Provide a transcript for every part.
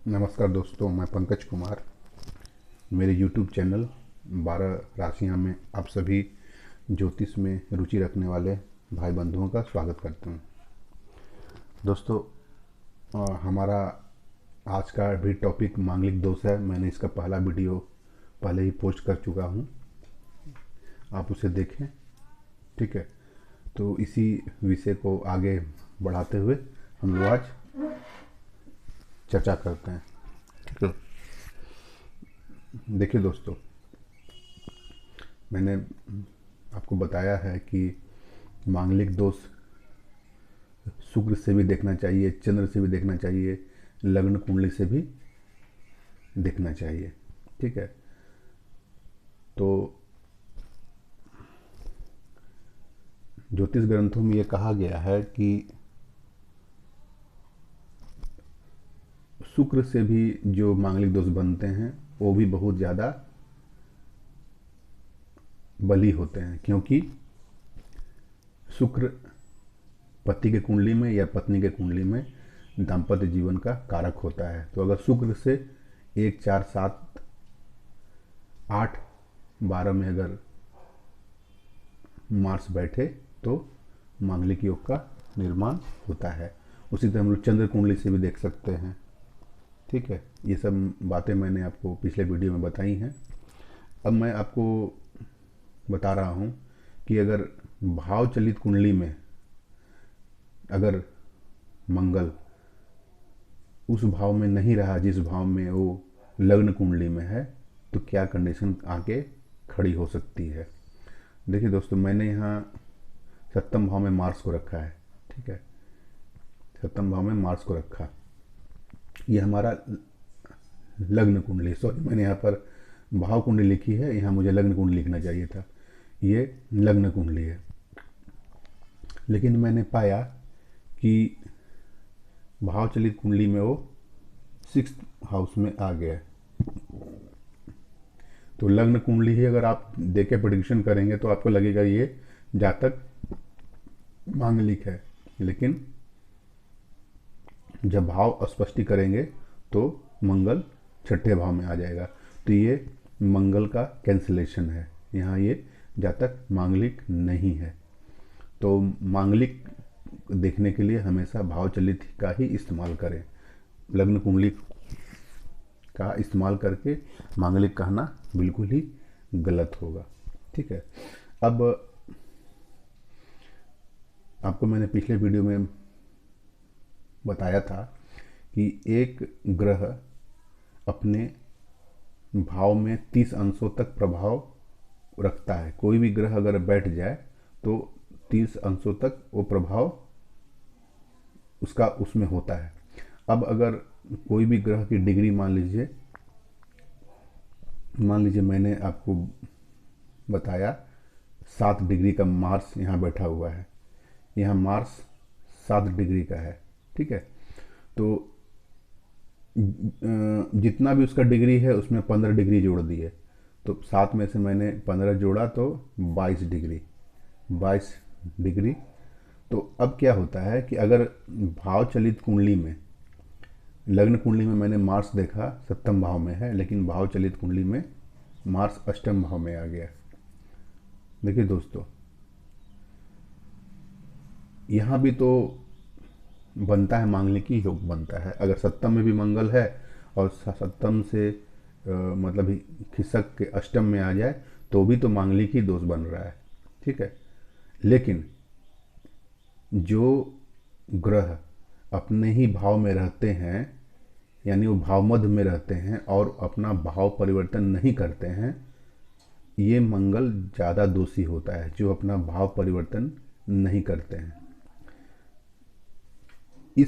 नमस्कार दोस्तों, मैं पंकज कुमार। मेरे YouTube चैनल 12 राशियाँ में आप सभी ज्योतिष में रुचि रखने वाले भाई बंधुओं का स्वागत करता हूँ। दोस्तों, हमारा आज का भी टॉपिक मांगलिक दोष है। मैंने इसका पहला वीडियो पहले ही पोस्ट कर चुका हूँ, आप उसे देखें। ठीक है, तो इसी विषय को आगे बढ़ाते हुए हम लोग आज चर्चा करते हैं। ठीक है, देखिए दोस्तों, मैंने आपको बताया है कि मांगलिक दोष शुक्र से भी देखना चाहिए, चंद्र से भी देखना चाहिए, लग्न कुंडली से भी देखना चाहिए। ठीक है, तो ज्योतिष ग्रंथों में ये कहा गया है कि शुक्र से भी जो मांगलिक दोष बनते हैं वो भी बहुत ज़्यादा बली होते हैं, क्योंकि शुक्र पति के कुंडली में या पत्नी के कुंडली में दाम्पत्य जीवन का कारक होता है। तो अगर शुक्र से 1, 4, 7, 8, 12 में अगर मार्स बैठे तो मांगलिक योग का निर्माण होता है। उसी तरह हम लोग चंद्र कुंडली से भी देख सकते हैं। ठीक है, ये सब बातें मैंने आपको पिछले वीडियो में बताई हैं। अब मैं आपको बता रहा हूँ कि अगर भाव चलित कुंडली में अगर मंगल उस भाव में नहीं रहा जिस भाव में वो लग्न कुंडली में है, तो क्या कंडीशन आके खड़ी हो सकती है। देखिए दोस्तों, मैंने यहाँ सप्तम भाव में मार्स को रखा है। ठीक है, सप्तम भाव में मार्स को रखा, ये हमारा लग्न कुंडली, सॉरी मैंने यहाँ पर भाव कुंडली लिखी है, यहाँ मुझे लग्न कुंडली लिखना चाहिए था। ये लग्न कुंडली है, लेकिन मैंने पाया कि भाव चलित कुंडली में वो 6th हाउस में आ गया है। तो लग्न कुंडली ही अगर आप देखे प्रेडिक्शन करेंगे तो आपको लगेगा ये जातक मांगलिक है, लेकिन जब भाव स्पष्टी करेंगे तो मंगल 6ठे भाव में आ जाएगा। तो ये मंगल का कैंसिलेशन है, यहाँ ये जातक मांगलिक नहीं है। तो मांगलिक देखने के लिए हमेशा भाव चलित का ही इस्तेमाल करें। लग्न कुंडली का इस्तेमाल करके मांगलिक कहना बिल्कुल ही गलत होगा। ठीक है, अब आपको मैंने पिछले वीडियो में बताया था कि एक ग्रह अपने भाव में 30 अंशों तक प्रभाव रखता है। कोई भी ग्रह अगर बैठ जाए तो 30 अंशों तक वो प्रभाव उसका उसमें होता है। अब अगर कोई भी ग्रह की डिग्री मान लीजिए मैंने आपको बताया 7 डिग्री का मार्स यहाँ बैठा हुआ है, यहाँ मार्स 7 डिग्री का है। ठीक है, तो जितना भी उसका डिग्री है उसमें 15 डिग्री जोड़ दिए, तो 7 में से मैंने 15 जोड़ा तो 22 डिग्री, 22 डिग्री। तो अब क्या होता है कि अगर भाव चलित कुंडली में, लग्न कुंडली में मैंने मार्स देखा सप्तम भाव में है, लेकिन भाव चलित कुंडली में मार्स अष्टम भाव में आ गया। देखिए दोस्तों, यहाँ भी तो बनता है मांगलिकी योग बनता है। अगर सप्तम में भी मंगल है और सप्तम से मतलब खिसक के अष्टम में आ जाए तो भी तो मांगलिक ही दोष बन रहा है। ठीक है, लेकिन जो ग्रह अपने ही भाव में रहते हैं, यानी वो भाव मध्य में रहते हैं और अपना भाव परिवर्तन नहीं करते हैं, ये मंगल ज़्यादा दोषी होता है, जो अपना भाव परिवर्तन नहीं करते हैं। ये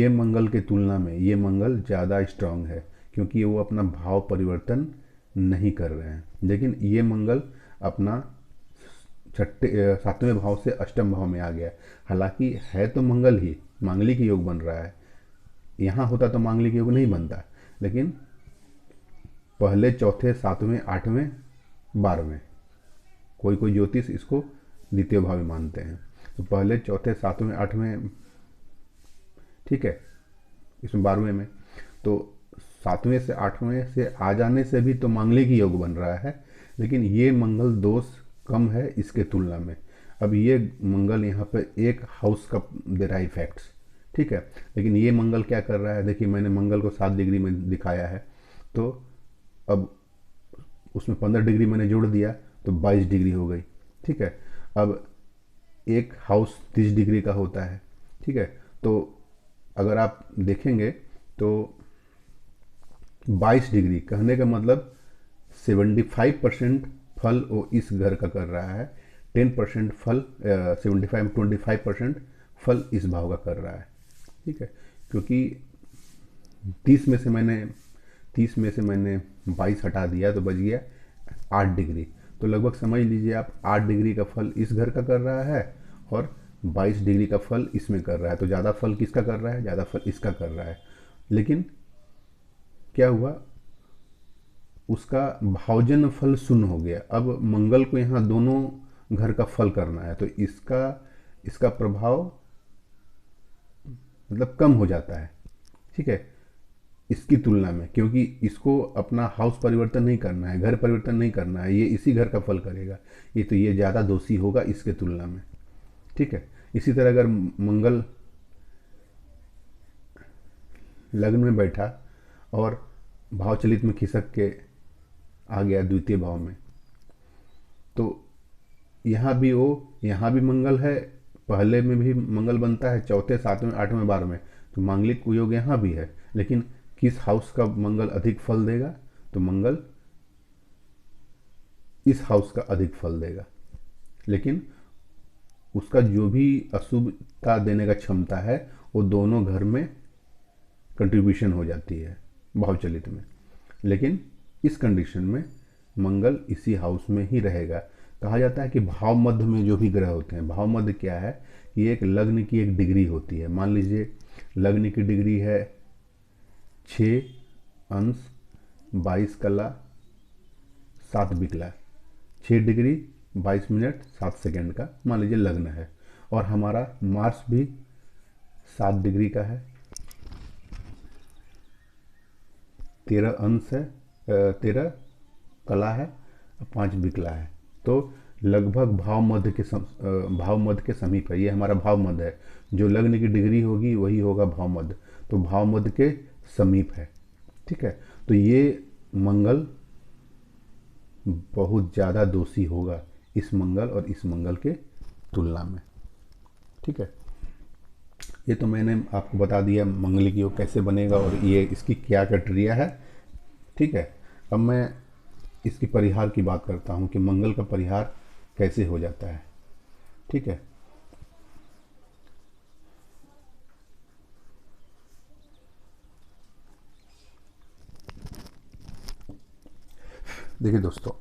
मंगल के तुलना में ये मंगल ज़्यादा स्ट्रांग है, क्योंकि वो अपना भाव परिवर्तन नहीं कर रहे हैं। लेकिन ये मंगल अपना 7वें भाव से अष्टम भाव में आ गया। हालांकि है तो मंगल ही, मांगलिक योग बन रहा है। यहाँ होता तो मांगलिक योग नहीं बनता, लेकिन पहले, चौथे, 7वें, 8वें, 12वें, कोई कोई ज्योतिष इसको द्वितीय भाव मानते हैं। तो पहले, चौथे, 7वें, 8वें, ठीक है, इसमें 12वें में, तो 7वें से 8वें से आ जाने से भी तो मांगलिक योग बन रहा है, लेकिन ये मंगल दोष कम है इसके तुलना में। अब ये मंगल यहाँ पे एक हाउस का दे रहा है इफेक्ट्स, ठीक है, लेकिन ये मंगल क्या कर रहा है, देखिए मैंने मंगल को 7 डिग्री में दिखाया है, तो अब उसमें 15 डिग्री मैंने जोड़ दिया तो 22 डिग्री हो गई, ठीक है। अब एक हाउस 30 डिग्री का होता है, ठीक है, तो अगर आप देखेंगे तो 22 डिग्री कहने का मतलब 75% फल वो इस घर का कर रहा है, 10% फल 25% फल इस भाव का कर रहा है, ठीक है। क्योंकि 30 में से मैंने 22 हटा दिया तो बच गया 8 डिग्री, तो लगभग समझ लीजिए आप 8 डिग्री का फल इस घर का कर रहा है और 22 डिग्री का फल इसमें कर रहा है, तो ज़्यादा फल किसका कर रहा है, ज़्यादा फल इसका कर रहा है। लेकिन क्या हुआ, उसका भावजन फल शून्य हो गया। अब मंगल को यहाँ दोनों घर का फल करना है, तो इसका प्रभाव मतलब कम हो जाता है, ठीक है, इसकी तुलना में, क्योंकि इसको अपना हाउस परिवर्तन नहीं करना है, घर परिवर्तन नहीं करना है, ये इसी घर का फल करेगा, ये ज़्यादा दोषी होगा इसके तुलना में, ठीक है। इसी तरह अगर मंगल लग्न में बैठा और भाव चलित में खिसक के आ गया द्वितीय भाव में, तो यहाँ भी मंगल है, पहले में भी मंगल बनता है, चौथे 7वें 8वें 12वें, तो मांगलिक योग यहाँ भी है, लेकिन किस हाउस का मंगल अधिक फल देगा, तो मंगल इस हाउस का अधिक फल देगा, लेकिन उसका जो भी अशुभता देने का क्षमता है वो दोनों घर में कंट्रीब्यूशन हो जाती है भावचलित में। लेकिन इस कंडीशन में मंगल इसी हाउस में ही रहेगा। कहा जाता है कि भाव मध्य में जो भी ग्रह होते हैं, भाव मध्य क्या है कि एक लग्न की एक डिग्री होती है। मान लीजिए लग्न की डिग्री है 6 अंश 22 कला 7 बिकला, 6 डिग्री 22 मिनट 7 सेकेंड का मान लीजिए लग्न है, और हमारा मार्स भी 7 डिग्री का है, 13 अंश है, 13 कला है, 5 बिकला है, तो लगभग भाव मध्य के समीप है। ये हमारा भाव मध्य है, जो लग्न की डिग्री होगी वही होगा भाव मध्य, तो भाव मध्य के समीप है, ठीक है। तो ये मंगल बहुत ज़्यादा दोषी होगा इस मंगल और इस मंगल के तुलना में, ठीक है। ये तो मैंने आपको बता दिया मंगलिक योग कैसे बनेगा और ये इसकी क्या क्राइटेरिया है, ठीक है। अब मैं इसकी परिहार की बात करता हूँ कि मंगल का परिहार कैसे हो जाता है, ठीक है। देखिए दोस्तों,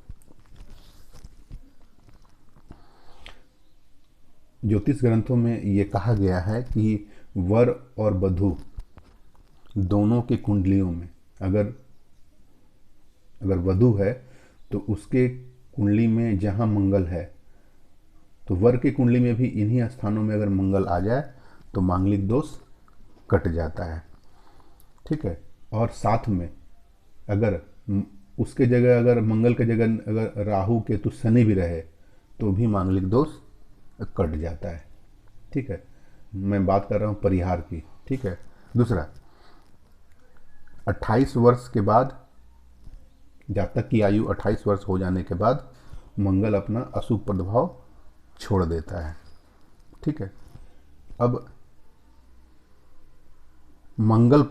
ज्योतिष ग्रंथों में ये कहा गया है कि वर और वधू दोनों के कुंडलियों में अगर वधू है तो उसके कुंडली में जहाँ मंगल है, तो वर की कुंडली में भी इन्हीं स्थानों में अगर मंगल आ जाए तो मांगलिक दोष कट जाता है, ठीक है। और साथ में अगर उसके जगह अगर मंगल के जगह अगर राहु केतु शनि भी रहे तो भी मांगलिक दोष कट जाता है, ठीक है। मैं बात कर रहा हूँ परिहार की, ठीक है। दूसरा, 28 वर्ष के बाद, जातक की आयु 28 वर्ष हो जाने के बाद मंगल अपना अशुभ प्रभाव छोड़ देता है, ठीक है। अब मंगल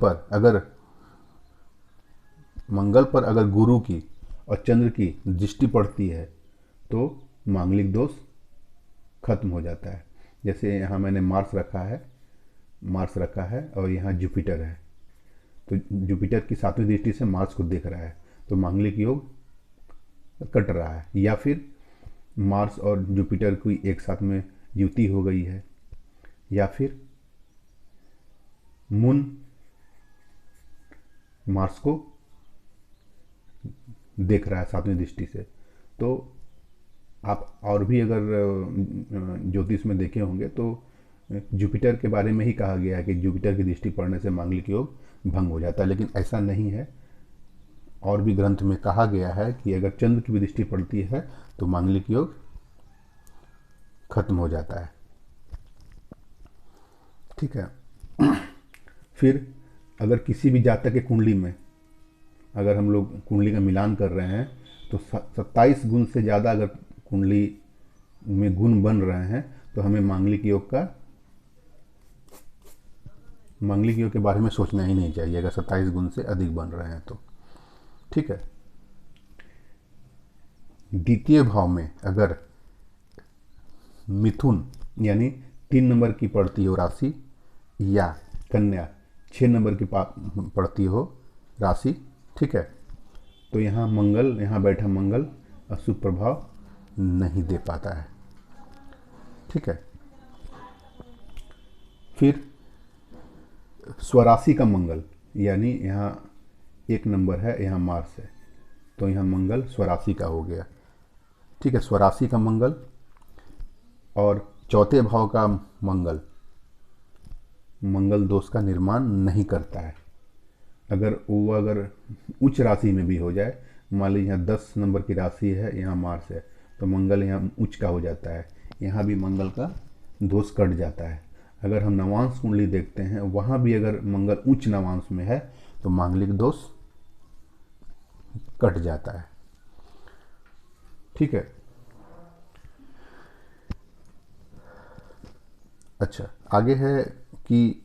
पर अगर गुरु की और चंद्र की दृष्टि पड़ती है तो मांगलिक दोष खत्म हो जाता है। जैसे यहाँ मैंने मार्स रखा है और यहाँ जुपिटर है, तो जुपिटर की 7वीं दृष्टि से मार्स को देख रहा है, तो मांगलिक योग कट रहा है। या फिर मार्स और जुपिटर की एक साथ में युति हो गई है, या फिर मून मार्स को देख रहा है 7वीं दृष्टि से। तो आप और भी अगर ज्योतिष में देखे होंगे तो जुपिटर के बारे में ही कहा गया है कि जुपिटर की दृष्टि पड़ने से मांगलिक योग भंग हो जाता है, लेकिन ऐसा नहीं है। और भी ग्रंथ में कहा गया है कि अगर चंद्र की भी दृष्टि पड़ती है तो मांगलिक योग खत्म हो जाता है। ठीक है। फिर अगर किसी भी जातक के कुंडली में अगर हम लोग कुंडली का मिलान कर रहे हैं तो 27 गुण से ज़्यादा अगर कुंडली में गुण बन रहे हैं तो हमें मांगलिक योग के बारे में सोचना ही नहीं चाहिए, अगर 27 गुण से अधिक बन रहे हैं तो। ठीक है। द्वितीय भाव में अगर मिथुन यानी 3 नंबर की पड़ती हो राशि या कन्या 6 नंबर की पड़ती हो राशि, ठीक है, तो यहाँ मंगल, यहाँ बैठा मंगल अशुभ प्रभाव नहीं दे पाता है। ठीक है। फिर स्वराशि का मंगल यानी यहाँ 1 नंबर है, यहाँ मार्स है, तो यहाँ मंगल स्वराशि का हो गया। ठीक है, स्वराशि का मंगल और चौथे भाव का मंगल दोष का निर्माण नहीं करता है। अगर उच्च राशि में भी हो जाए, मान लीजिए यहाँ 10 नंबर की राशि है, यहाँ मार्स है, तो मंगल यहाँ उच्च का हो जाता है, यहाँ भी मंगल का दोष कट जाता है। अगर हम नवांश कुंडली देखते हैं, वहाँ भी अगर मंगल उच्च नवांश में है तो मांगलिक दोष कट जाता है। ठीक है। अच्छा, आगे है कि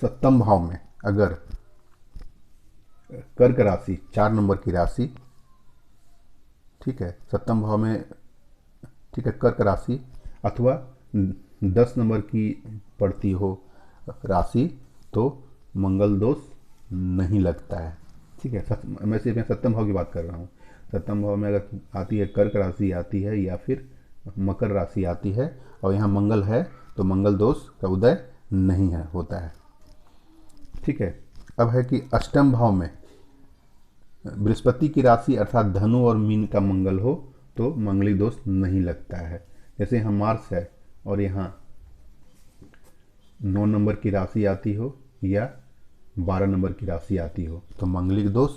7वें भाव में अगर कर्क राशि 4 नंबर की राशि, ठीक है, 7वें भाव में, ठीक है, कर्क राशि अथवा 10 नंबर की पड़ती हो राशि तो मंगल दोष नहीं लगता है। ठीक है। मैं सिर्फ 7वें भाव की बात कर रहा हूँ। 7वें भाव में अगर आती है कर्क राशि आती है या फिर मकर राशि आती है और यहाँ मंगल है तो मंगल दोष का उदय नहीं है होता है। ठीक है। अब है कि 8वें भाव में बृहस्पति की राशि अर्थात धनु और मीन का मंगल हो तो मंगलिक दोष नहीं लगता है। जैसे यहाँ मार्स है और यहाँ 9 नंबर की राशि आती हो या 12 नंबर की राशि आती हो तो मंगलिक दोष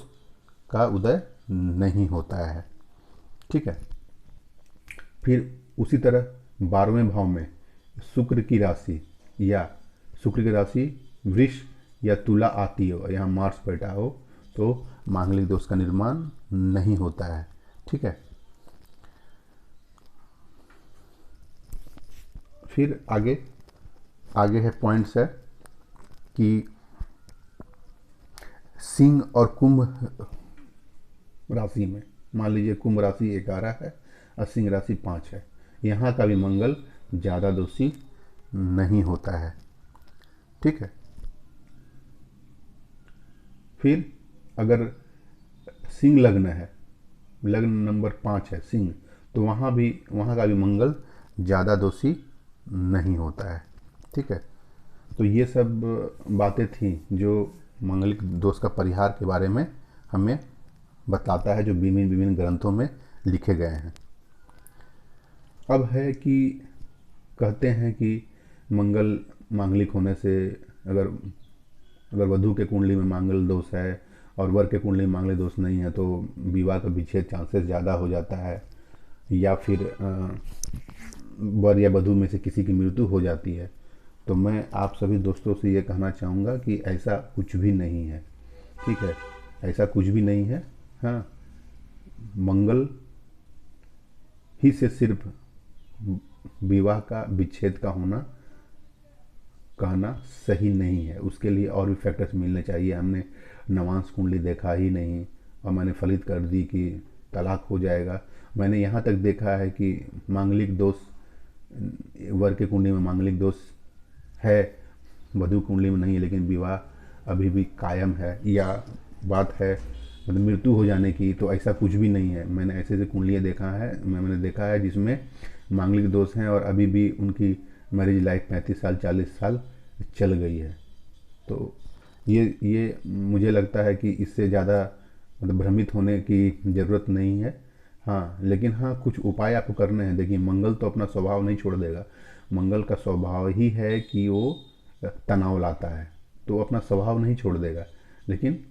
का उदय नहीं होता है। ठीक है। फिर उसी तरह 12वें भाव में शुक्र की राशि वृष या तुला आती हो, यहाँ मार्स बैठा हो तो मांगलिक दोष का निर्माण नहीं होता है। ठीक है। फिर आगे है पॉइंट्स है कि सिंह और कुंभ राशि में, मान लीजिए कुंभ राशि 11 है और सिंह राशि 5 है, यहाँ का भी मंगल ज़्यादा दोषी नहीं होता है। ठीक है। फिर अगर सिंह लग्न है, लग्न नंबर 5 है सिंह, तो वहाँ का भी मंगल ज़्यादा दोषी नहीं होता है। ठीक है। तो ये सब बातें थी जो मांगलिक दोष का परिहार के बारे में हमें बताता है, जो विभिन्न ग्रंथों में लिखे गए हैं। अब है कि कहते हैं कि मंगल मांगलिक होने से अगर वधू के कुंडली में मांगल दोष है और वर के कुंडली में मांगलिक दोष नहीं है तो विवाह का विच्छेद चांसेस ज़्यादा हो जाता है, या फिर वर या वधू में से किसी की मृत्यु हो जाती है। तो मैं आप सभी दोस्तों से ये कहना चाहूँगा कि ऐसा कुछ भी नहीं है। ठीक है, ऐसा कुछ भी नहीं है। हाँ, मंगल ही से सिर्फ विवाह का विच्छेद का होना कहना सही नहीं है, उसके लिए और भी फैक्टर्स मिलने चाहिए। हमने नवांश कुंडली देखा ही नहीं और मैंने फलित कर दी कि तलाक हो जाएगा। मैंने यहाँ तक देखा है कि मांगलिक दोष, वर के कुंडली में मांगलिक दोष है, वधू कुंडली में नहीं है, लेकिन विवाह अभी भी कायम है, या बात है मतलब मृत्यु हो जाने की, तो ऐसा कुछ भी नहीं है। मैंने ऐसे कुंडलियाँ मैंने देखा है जिसमें मांगलिक दोष हैं और अभी भी उनकी मैरिज लाइफ 35 साल 40 साल चल गई है। तो ये मुझे लगता है कि इससे ज़्यादा मतलब भ्रमित होने की ज़रूरत नहीं है। हाँ, लेकिन हाँ कुछ उपाय आपको करने हैं। देखिए, मंगल तो अपना स्वभाव नहीं छोड़ देगा। मंगल का स्वभाव ही है कि वो तनाव लाता है, तो वो अपना स्वभाव नहीं छोड़ देगा। लेकिन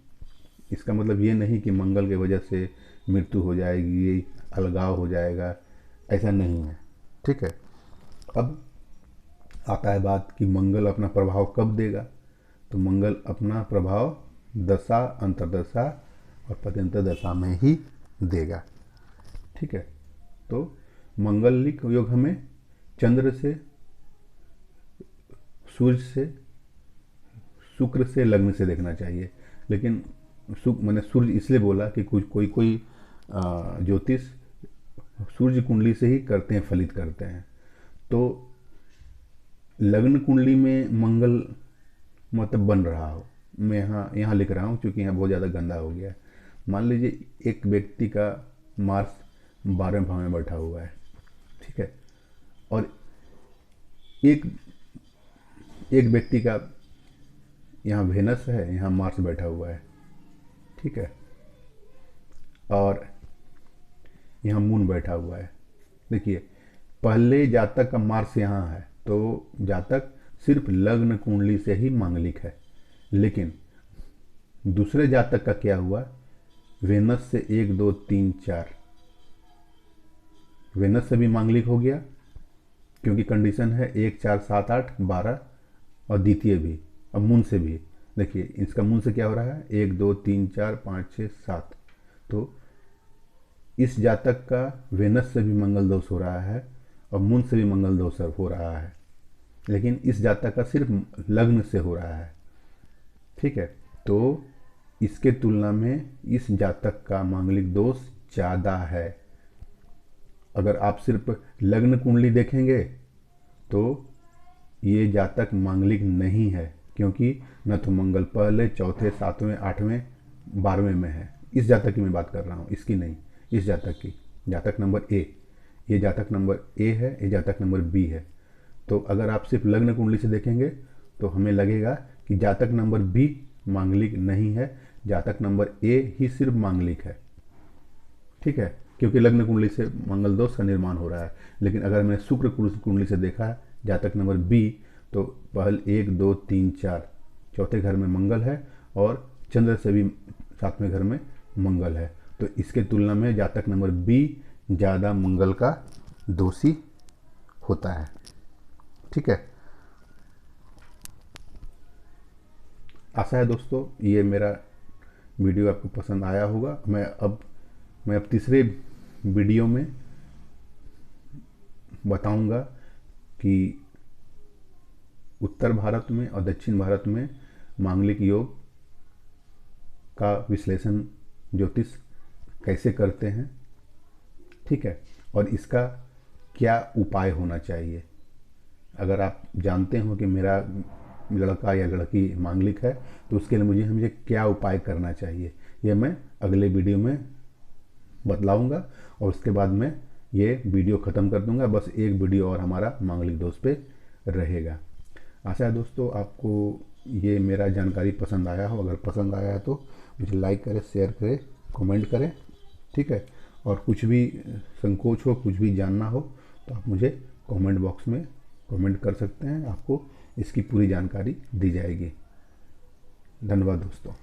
इसका मतलब ये नहीं कि मंगल की वजह से मृत्यु हो जाएगी, अलगाव हो जाएगा, ऐसा नहीं है। ठीक है। अब आता है बात कि मंगल अपना प्रभाव कब देगा। तो मंगल अपना प्रभाव दशा, अंतर्दशा और पत्यंतर दशा में ही देगा। ठीक है। तो मंगलिक योग हमें चंद्र से, सूर्य से, शुक्र से, लग्न से देखना चाहिए। लेकिन मैंने सूर्य इसलिए बोला कि कुछ कोई कोई ज्योतिष सूर्य कुंडली से ही करते हैं, फलित करते हैं। तो लग्न कुंडली में मंगल मतलब बन रहा हो, मैं यहाँ लिख रहा हूँ क्योंकि यहाँ बहुत ज़्यादा गंदा हो गया है। मान लीजिए एक व्यक्ति का मार्स 12वें भाव में बैठा हुआ है। ठीक है। और एक एक व्यक्ति का यहाँ वेनस है, यहाँ मार्स बैठा हुआ है। ठीक है। और यहाँ मून बैठा हुआ है। देखिए, पहले जातक का मार्स यहाँ है तो जातक सिर्फ लग्न कुंडली से ही मांगलिक है। लेकिन दूसरे जातक का क्या हुआ, वेनस से 1 2 3 4, वेनस से भी मांगलिक हो गया क्योंकि कंडीशन है 1 4 7 8 12, और द्वितीय भी। अब मून से भी देखिए, इसका मून से क्या हो रहा है, 1 2 3 4 5 6 7। तो इस जातक का वेनस से भी मंगल दोष हो रहा है और मून से भी मंगल दोष हो रहा है। लेकिन इस जातक का सिर्फ लग्न से हो रहा है। ठीक है। तो इसके तुलना में इस जातक का मांगलिक दोष ज़्यादा है। अगर आप सिर्फ लग्न कुंडली देखेंगे तो ये जातक मांगलिक नहीं है, क्योंकि न तो मंगल पहले, चौथे, 7वें, 8वें, 12वें में है। इस जातक की मैं बात कर रहा हूँ, इसकी नहीं, इस जातक की। जातक नंबर ए, ये जातक नंबर ए है, ये जातक नंबर बी है। तो अगर आप सिर्फ लग्न कुंडली से देखेंगे तो हमें लगेगा कि जातक नंबर बी मांगलिक नहीं है, जातक नंबर ए ही सिर्फ मांगलिक है। ठीक है, क्योंकि लग्न कुंडली से मंगल दोष का निर्माण हो रहा है। लेकिन अगर मैंने शुक्र कुंडली से देखा है जातक नंबर बी, तो पहले 1 2 3 4 चौथे घर में मंगल है और चंद्र से भी 7वें घर में मंगल है। तो इसके तुलना में जातक नंबर बी ज़्यादा मंगल का दोषी होता है। ठीक है। आशा है दोस्तों ये मेरा वीडियो आपको पसंद आया होगा। मैं अब तीसरे वीडियो में बताऊंगा कि उत्तर भारत में और दक्षिण भारत में मांगलिक योग का विश्लेषण ज्योतिष कैसे करते हैं। ठीक है। और इसका क्या उपाय होना चाहिए। अगर आप जानते हो कि मेरा लड़का या लड़की मांगलिक है तो उसके लिए मुझे क्या उपाय करना चाहिए, ये मैं अगले वीडियो में बतलाऊंगा। और उसके बाद मैं ये वीडियो ख़त्म कर दूंगा। बस एक वीडियो और हमारा मांगलिक दोष पे रहेगा। आशा है दोस्तों आपको ये मेरा जानकारी पसंद आया हो। अगर पसंद आया है तो मुझे लाइक करें, शेयर करें, कमेंट करें। ठीक है। और कुछ भी संकोच हो, कुछ भी जानना हो तो आप मुझे कमेंट बॉक्स में कमेंट कर सकते हैं। आपको इसकी पूरी जानकारी दी जाएगी। धन्यवाद दोस्तों।